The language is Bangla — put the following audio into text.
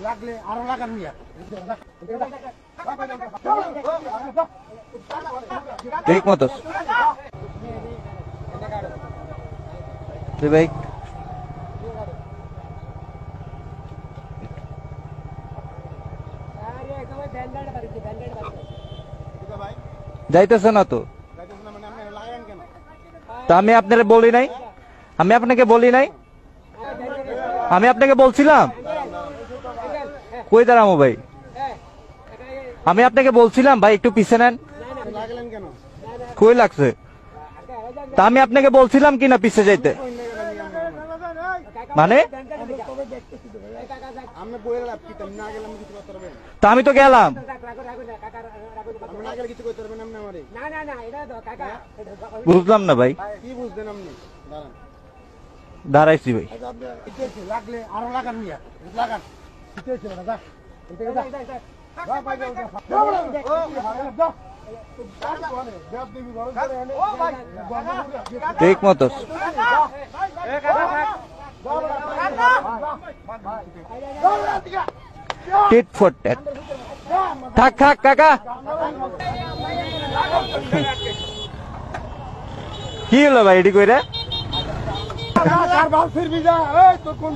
লাগলে আরো লাগান মিয়া ঠিক মতো ভাই যাইতেছে না তো তা আমি আপনাকে বলি নাই আমি আপনাকে বলছিলাম কই দাঁড়ামো ভাই আমি আপনাকে বলছিলাম ভাই একটু পিছিয়ে নেন কই লাগছে তা আমি আপনাকে বলছিলাম কিনা পিছিয়ে যাইতে মানে তা আমি তো গেলাম বুঝলাম না ভাই কি বুঝলেন আপনি দাঁড়াইছি ভাই লাগলে আরো লাগান মিয়া লাগান ঠিক মতো টিট ফর ট্যাট থাক কাকা কি হলো ভাই এটি কইরা ফিরবি যা তোর কোন